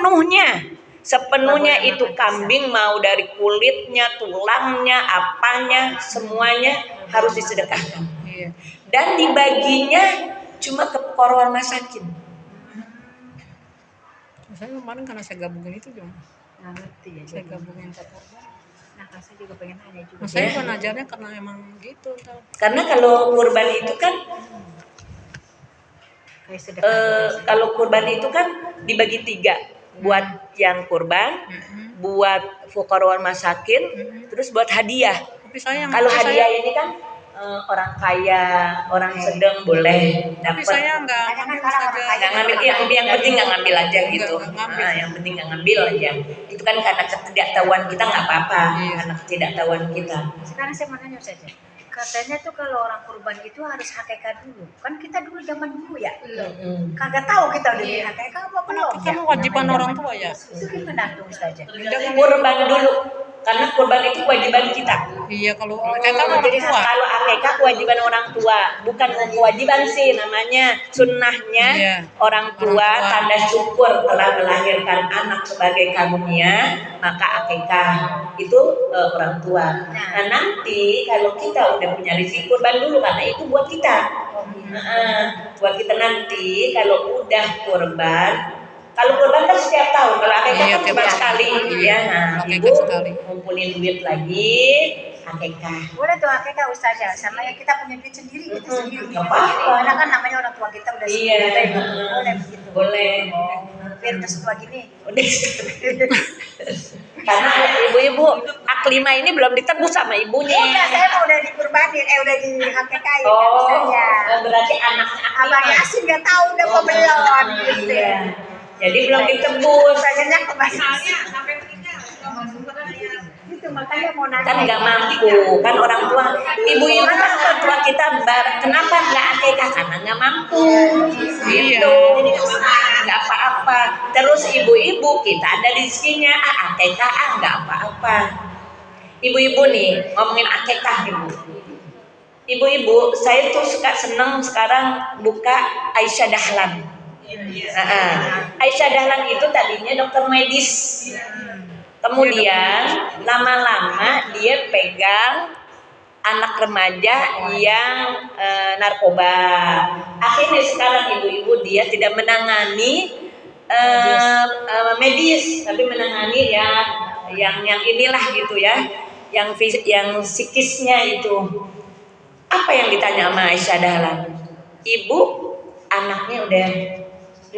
Sepenuhnya itu kambing, mau dari kulitnya, tulangnya, apanya, semuanya harus disedekahkan. Iya. Dan dibaginya cuma ke korban masakin. Saya kemarin karena saya gabungin itu dong. Nggak ngerti ya. Saya gabungin ke korban. Nah, saya juga pengen nanya juga. Nah, saya pun ajarnya karena emang gitu. Karena kalau kurban itu kan Kayak sedekah. kalau kurban itu kan dibagi 3, buat yang kurban, buat fuqara masakin, terus buat hadiah. Tapi saya Kalau hadiah ini kan orang kaya, orang sedang boleh tapi dapat. saya nggak ngambil saja. Nggak ngambil, yang penting nggak ngambil aja gitu. Nggak ngambil. Yang penting nggak ngambil aja. Itu kan karena ketidaktahuan kita nggak apa-apa, karena ketidaktahuan kita. Sekarang saya mau nanya saja. Katanya tuh kalau orang kurban itu harus hakikat dulu. Kan kita dulu zaman dulu ya. Kagak tahu kita udah di hakikat apa belum. Kan kewajiban orang tua ya. Itu gimana tuh Ustazah? Kurban dulu, karena kurban itu kewajiban kita. Iya, kalau kita orang Jadi tua. kalau akikah kewajiban orang tua, bukan kewajiban sih, namanya sunnahnya. Iya. Orang tua tanda syukur telah melahirkan anak sebagai karunia, maka akikah itu orang tua. Nah nanti kalau kita udah punya rezeki, kurban dulu karena itu buat kita. Buat kita nanti kalau udah kurban. Kalau kurban kan setiap tahun, kalau akikah kan cuma sekali, ya. Nah, ibu ngumpulin duit lagi, akikah. Boleh tuh hakikat Ustazah, sama yang kita punya duit sendiri kita sendiri. Nggak apa-apa. Karena kan namanya orang tua kita udah Iya, boleh begitu. boleh. Biar udah setua gini. Udah. Karena ibu-ibu aklima ini belum ditebus sama ibunya. Udah, saya mau udah dikurbanin, udah dihakikain. Oh, berarti anak Abang Yasin nggak tahu udah mau belum. Gitu. Iya. Jadi belum ditebus. Banyaknya kebalik. sampai meninggal nggak masuk ke dunia. Itu makanya mau nanya. Kan nggak mampu, kan orang tua, ibu-ibu kan orang tua kita kenapa nggak akikah, karena nggak mampu, gitu, nggak apa-apa. Terus ibu-ibu kita ada rezekinya, akikah nggak apa-apa. Ibu-ibu nih ngomongin akikah ibu, saya tuh suka seneng sekarang buka Aisyah Dahlan. Aisyah Dahlan itu tadinya dokter medis. Kemudian lama-lama dia pegang anak remaja yang narkoba. Akhirnya sekarang ibu-ibu dia tidak menangani medis, tapi menangani yang inilah gitu ya, yang psikisnya itu. Apa yang ditanya sama Aisyah Dahlan? Ibu, anaknya udah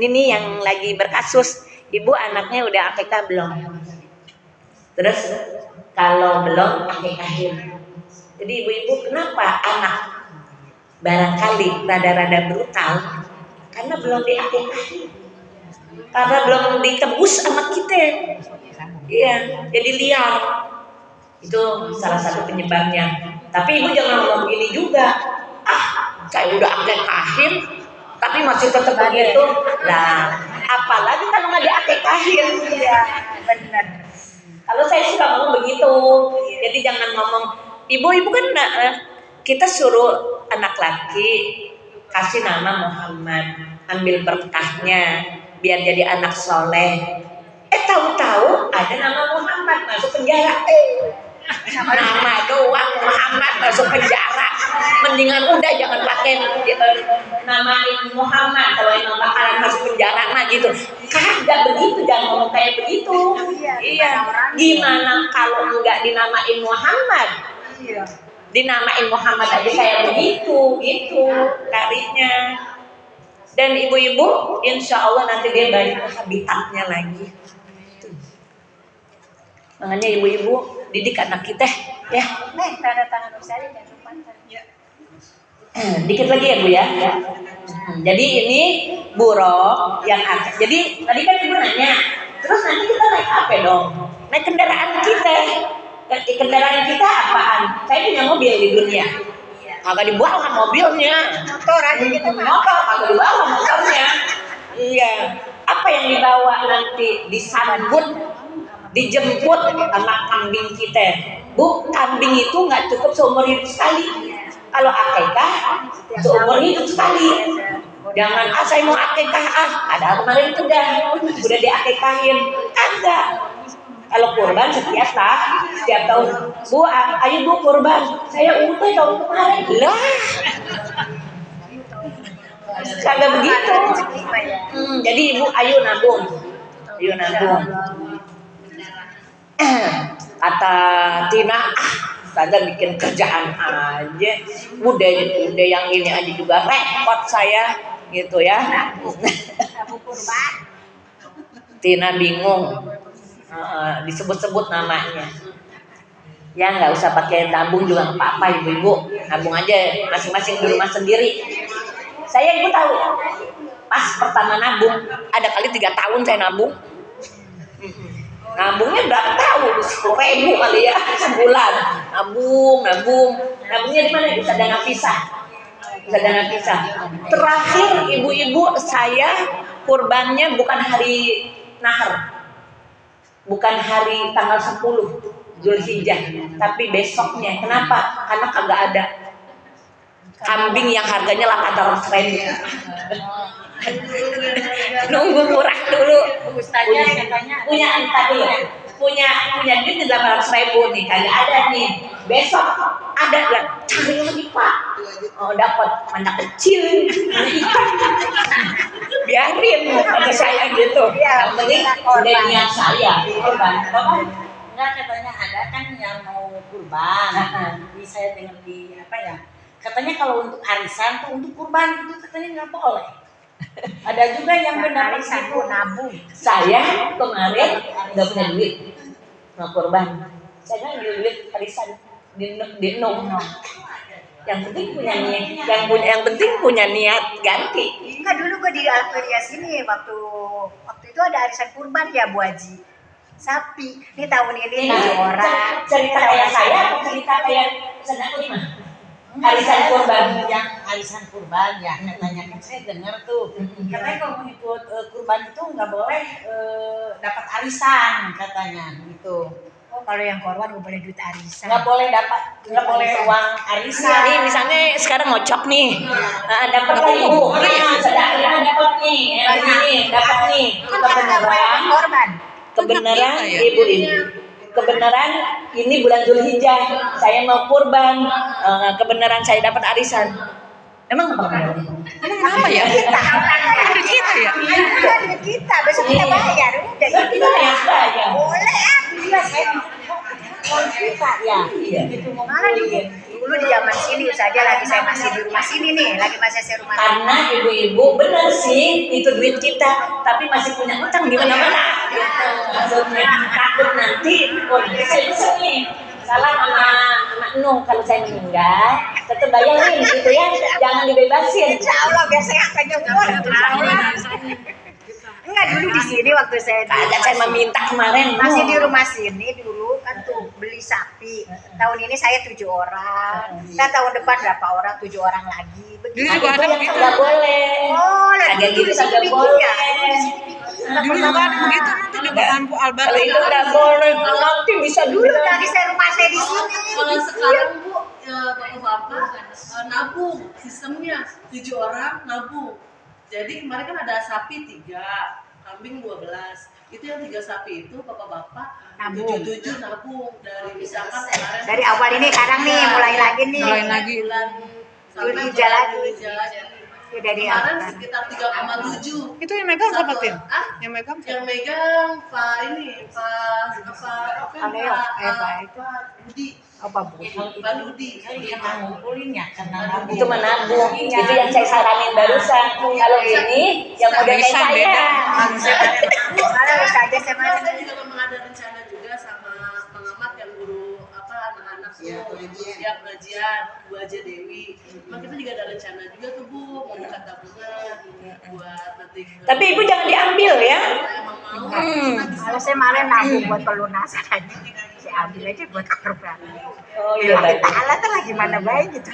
ini yang lagi berkasus. Ibu anaknya udah akikah belum? Terus kalau belum akikahin. Jadi ibu-ibu kenapa anak barangkali rada-rada brutal? Karena belum diakikahin. Karena belum ditebus sama kita. Iya, jadi liar. Itu salah satu penyebabnya. Tapi ibu jangan ngomong begini juga. Saya udah akikahin, tapi masih tetap begitu. Nah, apalagi kalau nggak diakikahin. Iya, benar. Kalau saya suka ngomong begitu, jadi jangan ngomong ibu-ibu kan kita suruh anak laki kasih nama Muhammad, ambil berkahnya biar jadi anak soleh. Tahu-tahu ada nama Muhammad masuk penjara. Nama doang Muhammad masuk penjara. Mendingan udah jangan pakai namain Muhammad kalau emang bakalan masuk penjara mah gitu. Kagak begitu, jangan ngomong kayak begitu. Iya. Gimana kalau enggak dinamain Muhammad? Iya. Dinamain Muhammad aja kayak begitu, gitu tarinya. Dan ibu-ibu, insya Allah nanti dia balik ke habitatnya lagi. Makanya ibu-ibu didik anak kita, ya. Tanda tangan Ustazah jangan lupa. Ya. Dikit lagi ya Bu ya. Jadi ini buruk yang atas. Jadi tadi kan ibu nanya, terus nanti kita naik apa dong? Naik kendaraan kita. Kendaraan kita apaan? Saya punya mobil di dunia. Kagak dibawa mobilnya. Motor aja kita Motor kagak dibawa motornya. Iya. Apa yang dibawa nanti? Disambut, dijemput sama kambing kita. Bu, kambing itu nggak cukup seumur hidup sekali. Kalau akikah seumur hidup sekali. Jangan saya mau akikah ada kemarin itu udah diakikahin. Kagak. Kalau kurban setiap tahun. Bu, ayo Bu kurban. Saya udah tahun kemarin. Lah. Kagak begitu. Jadi ibu ayo nabung. Kata Tina, saya bikin kerjaan aja. Udah yang ini aja juga repot saya gitu ya. Tina bingung. Disebut-sebut namanya. Ya nggak usah pakai nabung juga nggak apa-apa ibu-ibu. Nabung aja masing-masing di rumah sendiri. Saya ibu tahu. Pas pertama nabung, ada kali 3 tahun saya nabung. Nabungnya berapa tahun? 10.000 kali ya sebulan. Nabungnya di mana? Bisa dana pisah. Terakhir ibu-ibu saya kurbannya bukan hari nahar. Bukan hari tanggal 10 Zulhijjah, tapi besoknya. Kenapa? Karena kagak ada kambing yang harganya 800.000. Nunggu murah dulu. Punya punya duit 800.000 nih, kagak ada nih. Besok ada lah, cari lagi Pak. Dapat anak kecil, ikan. Biarin kata saya gitu. Yang penting udah niat saya kurban. Enggak, katanya ada kan yang mau kurban. Jadi saya dengar di apa ya? Katanya kalau untuk arisan tuh untuk kurban itu katanya nggak boleh. Ada juga yang benar arisan tuh nabung. Saya kemarin nggak punya duit mau kurban. Saya nggak punya duit arisan di nong. Yang penting punya niat, yang penting punya niat ganti. Enggak, dulu gue di Alperia sini waktu itu ada arisan kurban ya Bu Haji. Sapi. Ini tahun ini 7 orang. Cerita kayak saya, cerita kayak sedang 5. Arisan kurban. Yang arisan kurban ya katanya kan saya dengar tuh. Katanya kalau mau ikut kurban itu nggak boleh dapat arisan katanya gitu. Oh, kalau yang korban nggak boleh duit arisan. Nggak boleh uang arisan. Nih misalnya sekarang ngocok nih, dapat nih Bu, sedang dapat nih, dapat nih. Kebenaran ibu-ibu. Kebenaran ini bulan Zulhijjah, saya mau kurban. Kebenaran saya dapat arisan. Emang apa? Kenapa ya? Duit kita ya? Iya, duit kita. Besok kita bayar. Udah Kita bayar. boleh. Iya, saya kita ya. Iya. Mana dulu di zaman sini saja lagi saya masih di rumah sini nih, lagi masih saya rumah. Karena ibu-ibu benar sih itu duit kita, tapi masih punya utang di mana-mana. Maksudnya takut nanti saya bisa nih salah sama Nuh kalau saya meninggal, tetap bayarin gitu ya, jangan dibebasin. Insya Allah biasanya akan nyebut. Enggak, dulu di sini waktu saya Kagak saya meminta kemarin masih di rumah sini dulu kan tuh beli sapi. Tahun ini saya 7 orang. Nah tahun depan berapa orang? 7 orang lagi. Dulu juga ada begitu. Nggak boleh. Oh, Kagak gitu sini kagak bikin boleh. ya. Dulu juga ada begitu, nanti juga lampu albar. Kalau itu nggak boleh, nanti bisa Dulu dulu. tadi saya rumah saya di sini. Kalau sekarang Bu, bapak-bapak nabung sistemnya 7 orang nabung. Jadi kemarin kan ada sapi 3, kambing 12. itu yang 3 sapi itu bapak-bapak Nabung. 77 nabung dari misalkan kemarin Dari awal ini sekarang nih mulai lagi nih. Mulai lagi. bulan sampai Julhijjah lagi. Julhijjah lagi. Ya, dari Kemarin awal. sekitar 3,7. Itu yang megang siapa, Tin? Ah? Yang megang Yang siapa? megang Pak ini, Pak Leo, Pak itu. Budi. Apa Bu? Pak Budi. Karena ngumpulin ya, karena nabung. Itu menabung. Itu yang saya saranin barusan. Kalau ini yang model kayak Bisa, saya. Kalau saja sama Saya juga memang ada rencana juga sama pengamat yang guru anak-anak siap ngajian Bu Aja Dewi. Memang kita juga ada rencana juga tuh Bu mau buka tabungan buat nanti. Tapi ibu jangan diambil ya. Emang mau. Kalau saya kemarin nabung buat pelunasan aja. Saya ambil aja buat korban. Oh iya Kita bagus. Allah tuh lagi mana baik gitu.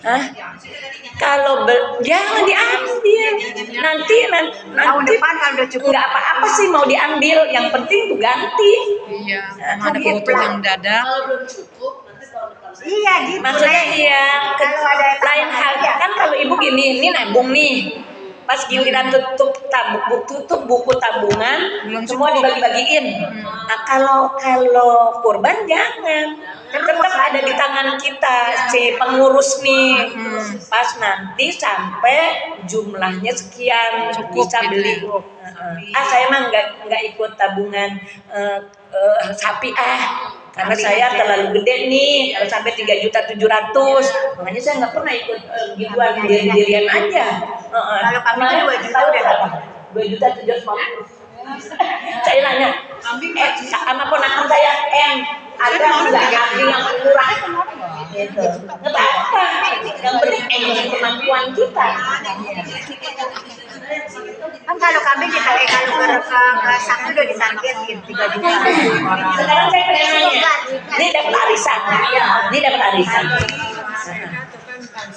Hah? Kalau jangan diambil. Nanti Tahun depan kalau udah cukup. nggak apa-apa sih mau diambil. Yang penting tuh ganti. Iya, emang ada kebutuhan mendadak. Kalau belum cukup nanti tahun depan saya. Iya gitu. Maksudnya Nek. iya. Kalau ada yang Lain hal tambahan, kan kalau ibu gini, ini nabung nih. Pas giliran tutup buku tabungan, Belum semua cukup. dibagi-bagiin. Nah kalau kurban jangan, tetap ada di tangan kita si pengurus nih. Pas nanti sampai jumlahnya sekian Cukup bisa gitu beli. Saya mah nggak ikut tabungan sapi karena saya terlalu gede nih kalau sampai 3.700.000, makanya saya nggak pernah ikut gituan diri-dirian aja. Kalau kami Kemarin 2 juta udah dapat. 2.750.000. Saya nanya, sama ponakan saya, ada nggak kambing yang murah? Gitu. Nggak apa-apa. Yang penting dengan kemampuan kita. Kan kalau kami ditarik kalau ke Sabtu udah ditargetin 3 juta orang. Sekarang saya pengen nanya, ini dapat arisan, ini dapat arisan.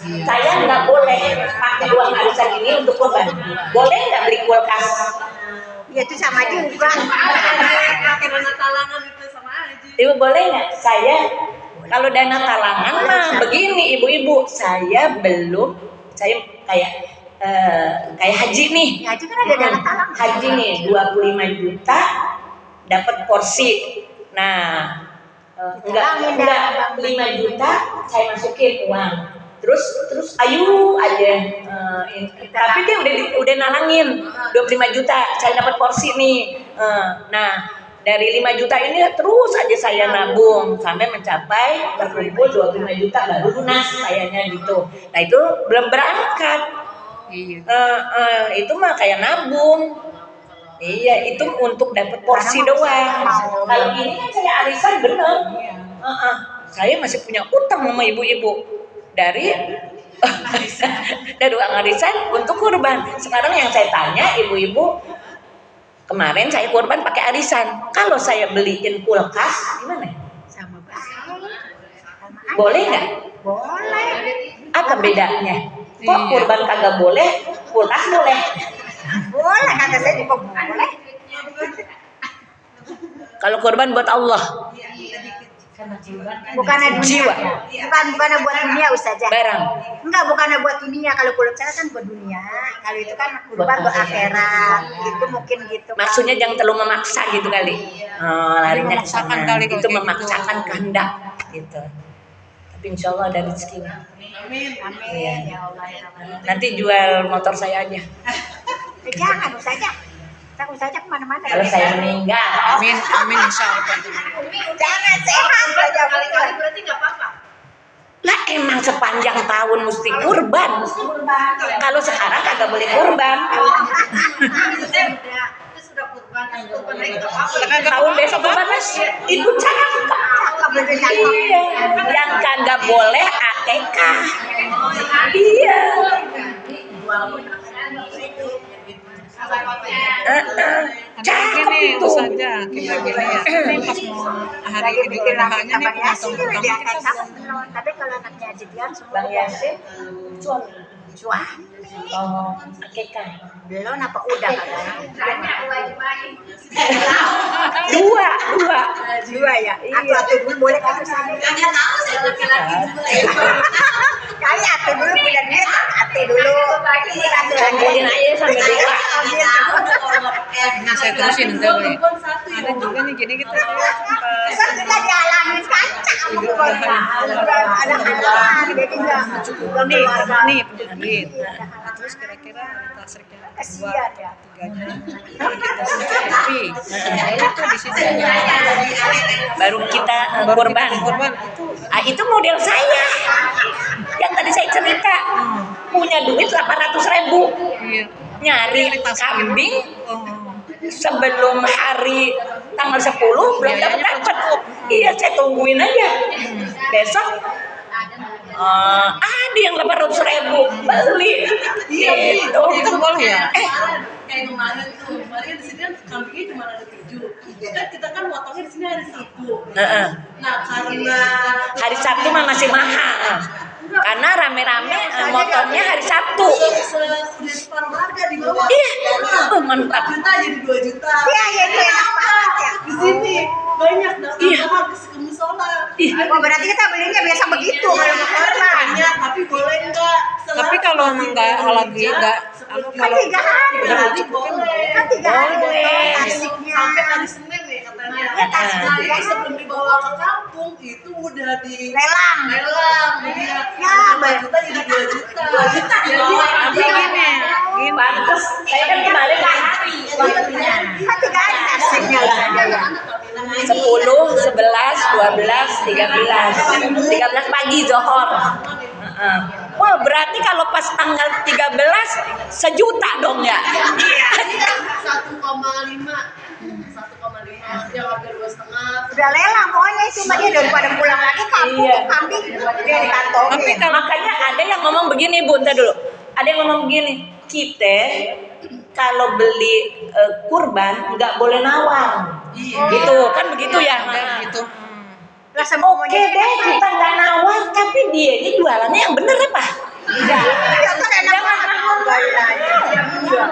Saya nggak boleh pakai uang arisan ini untuk kurban. Boleh nggak beli kulkas? Ya itu sama juga. Pakai dana talangan itu sama aja. Ibu boleh nggak? Saya kalau dana talangan mah begini ibu-ibu, saya kayak haji nih. Ya itu kan ada dana talang. Haji nih 25 juta dapat porsi. Nah, enggak 5 juta saya masukin uang. Terus ayu aja. Tapi dia udah nalangin 25 juta saya dapat porsi nih. Nah, dari 5 juta ini terus aja saya nabung sampai mencapai terkumpul 25 juta baru lunas sayanya gitu. Nah, itu belum berangkat. Iya. Itu mah kayak nabung. Iya, itu untuk dapat porsi doang. Kalau ini kan saya arisan bener. Saya masih punya utang sama ibu-ibu dari uang arisan untuk kurban. Sekarang yang saya tanya ibu-ibu, kemarin saya kurban pakai arisan. Kalau saya beliin kulkas gimana? Sama banget. Boleh nggak? Boleh. Apa bedanya? Kok kurban kagak boleh, kulkas boleh? Boleh kata saya juga boleh. Kalau kurban buat Allah, Bukannya dunia. Jiwa. Bukannya buat dunia Ustazah. barang. Enggak, bukannya buat dunia. Kalau kulkas kan buat dunia. Kalau itu kan kurban buat akhirat. Itu mungkin gitu. Kan. Maksudnya jangan terlalu memaksa gitu kali. Larinya ke Memaksakan sana. kali kalau Itu kayak memaksakan gitu. kehendak gitu. Tapi insya Allah ada rezekinya. Amin. Amin ya Allah ya Allah. Nanti jual motor saya aja. Jangan Ustazah. Kita Ustazah kemana-mana. Kalau saya meninggal. Amin, amin insya Allah. Jangan sehat saja. Kali-kali berarti nggak apa-apa. Lah emang sepanjang tahun mesti kurban. Kalau sekarang kagak boleh kurban. Itu sudah kurban lagi nggak apa-apa. Tahun besok kurban mas. Itu cakep. Iya. Yang kagak boleh akekah. Iya. Ada lagi Cakep nih itu. saja kita gini ya. Pas mau hari Lagi ini bikin lagi hanya nih Bang Yasin potong udah potong diangkat belum. Tapi kalau anaknya Jidian semua Bang Yasin, Cuah. oh akekah. Belum apa udah katanya. Dua. Dua ya. Atu dulu boleh kan Ustazah? Nggak tahu saya laki-laki juga. Kali atu dulu punya duit, atu dulu. Kumpulin aja sampai dua. Ambil ini saya terusin nanti gue. perempuan satu ya. Ada juga nih jadi kita sempat Bisa kita dialamin kaca sama keluarga. Ada hal-hal jadi enggak cukup nih punya duit. Nah, terus kira-kira tasrik yang kedua kasihan ya. tiganya kita cukupi. Baru tuh di sini Baru kita baru kurban. kita kurban itu Itu model saya yang tadi saya cerita, punya duit 800.000, iya. nyari kambing Oh. sebelum hari tanggal 10 belum dapat. Iya, saya tungguin aja. Besok ada yang 800.000 beli. Gitu. Itu boleh ya? Kayak kemarin di sini kan kambingnya cuma ada 7. Kita kan potongnya di sini hari Sabtu. Heeh. Nah, karena Hari Sabtu mah masih mahal. Karena rame-rame motornya hari Sabtu. udah separuh harga di bawah. Iya, mantap. 4 juta jadi 2 juta. Iya, iya, itu enak banget ya. Di sini banyak datang Iya. habis ke musola. Oh, berarti kita belinya biasa begitu kalau mau kurban. Banyak, tapi boleh enggak? Tapi kalau emang nggak lagi nggak Kan 3 hari. Berarti boleh. Kan 3 hari Boleh. asiknya. Sampai hari Senin nih katanya. Ya, tasik. Nah, jadi sebelum dibawa ke kampung itu udah di Lelang. lelang dia. Ya, 4 juta jadi 2 juta. 2 juta jadi apa gini? Gini. Pantes, saya kan kemarin hari waktunya. Kan 3 hari asiknya lah. 10, 11, 12, 13 pagi Zohor. Heeh. Wah, berarti kalau pas tanggal 13 sejuta dong ya. 1,5 yang harga 2,5. Udah lelang pokoknya itu mah dia daripada pulang lagi kampung Iya. kambing dia di kantong. Tapi makanya ada yang ngomong begini, Bu, ntar dulu. Ada yang ngomong begini, kita kalau beli kurban nggak boleh nawar. Gitu, kan begitu ya. Gitu. Lah Oke semuanya deh, kita nggak nawar, tapi dia ini jualannya yang bener apa? Iya, kan enak banget.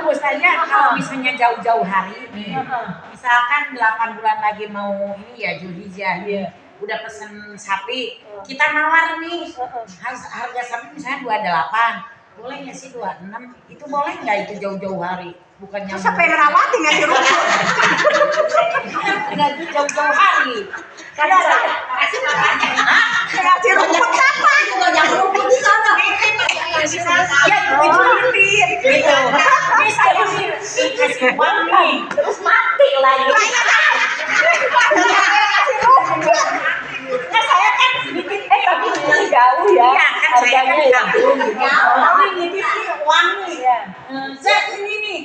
Misalnya kalau misalnya jauh-jauh hari nih, misalkan 8 bulan lagi mau ini ya Zulhijjah, udah pesen sapi, kita nawar nih harga sapi misalnya 28, boleh nggak sih 26? Itu boleh nggak itu jauh-jauh hari? Bukannya Terus apa yang ngerawatin ngasih rumput? nggak itu jauh-jauh hari. Karena Ngasih rumput siapa? yang rumput di sana. Ya itu lilit gitu. Bisa dikasih uang nih, terus mati lagi. Nah saya kan Tapi ini jauh ya. Iya, kan saya kan Harganya ya. kampung. Tapi ngintip uang nih. Saya ini nih.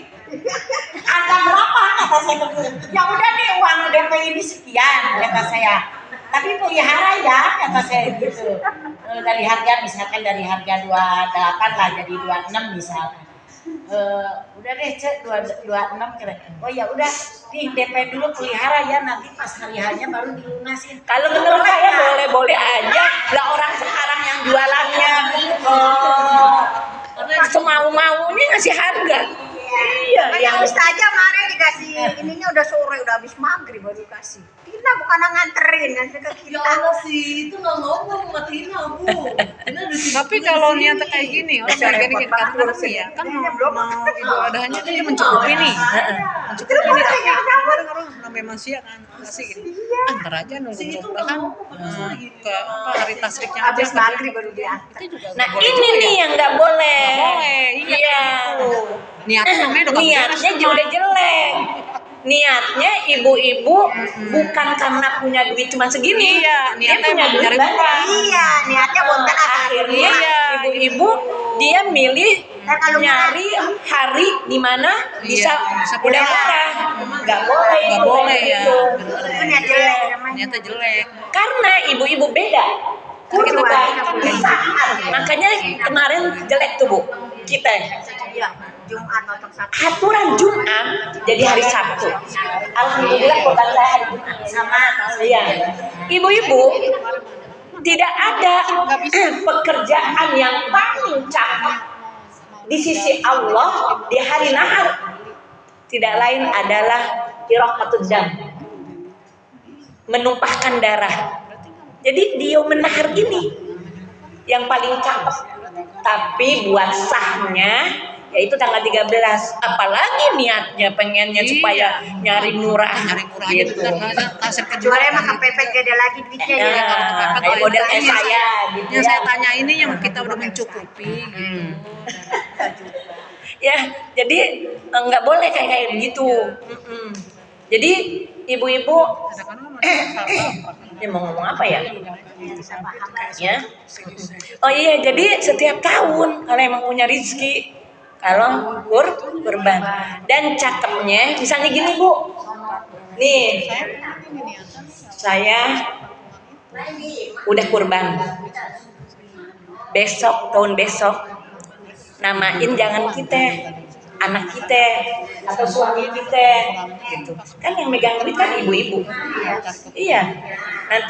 Angka berapa kata saya begitu. Ya udah nih uang DP ini sekian kata saya. Tapi pelihara ya kata saya gitu. Dari harga misalkan dari harga 28 lah jadi 26 misalkan. Udah deh cek 26 kira. Oh ya udah nih DP dulu pelihara ya nanti pas hari hanya baru dilunasin. Kalau menurut saya boleh-boleh aja. Lah orang sekarang yang jualannya semau-maunya ngasih harga. Iya, yang yang ustazah kemarin dikasih ininya udah sore udah habis maghrib baru dikasih. Kita bukan nganterin ke Ya kita. Allah sih, itu nggak ngomong matiin Bu. Ini udah Tapi kalau niatnya kayak gini, orang kayak gini kan sih ya, kan mau Idul Adhanya dia mencukupi nih, mencukupi nih. Tapi orang sampai manusia kan kasih gitu. Antar aja nunggu kan ke apa hari tasriknya aja. Habis maghrib baru diantar. Itu juga Nah nggak boleh ini juga nih ya. yang nggak boleh. Nggak boleh, iya. Niatnya namanya udah Niatnya udah jelek. Niatnya ibu-ibu bukan karena punya duit cuma segini. Iya, Dia niatnya punya emang duit nyari banyak. uang. Iya, niatnya buat kan Akhirnya Iya, ibu-ibu dia milih kalau nyari hari di mana bisa bisa udah pulang. murah. Nggak boleh. Nggak itu boleh kayak ya. gitu. itu niat jelek namanya. Niatnya jelek. Karena ibu-ibu beda. Kurban makanya kemarin jelek tuh Bu kita. Iya, Jumat atau Sabtu. Aturan Jumat jadi hari Sabtu. Alhamdulillah kurban saya hari Jumat sama iya. Ibu-ibu tidak ada pekerjaan yang paling cakep di sisi Allah di hari nahar. Tidak lain adalah iraqatud dam, menumpahkan darah. Jadi dia menahar ini yang paling cakep. Tapi buat sahnya yaitu tanggal 13. Apalagi niatnya pengennya supaya nyari murah gitu. gitu. Kasih Kecuali emang kepepet gede lagi duitnya ya. Nah, kayak model kayak saya gitu Yang ya. saya tanya ini yang kita udah mencukupi gitu. Ya, jadi nggak boleh kayak begitu. Jadi ibu-ibu ya mau ngomong apa ya? Ya. Oh iya, jadi setiap tahun kalau emang punya rezeki, kalau kurban dan cakepnya, misalnya gini Bu, nih saya udah kurban, tahun besok namain jangan kita, anak kita atau suami kita gitu kan, yang megang duit kan ibu-ibu. Iya,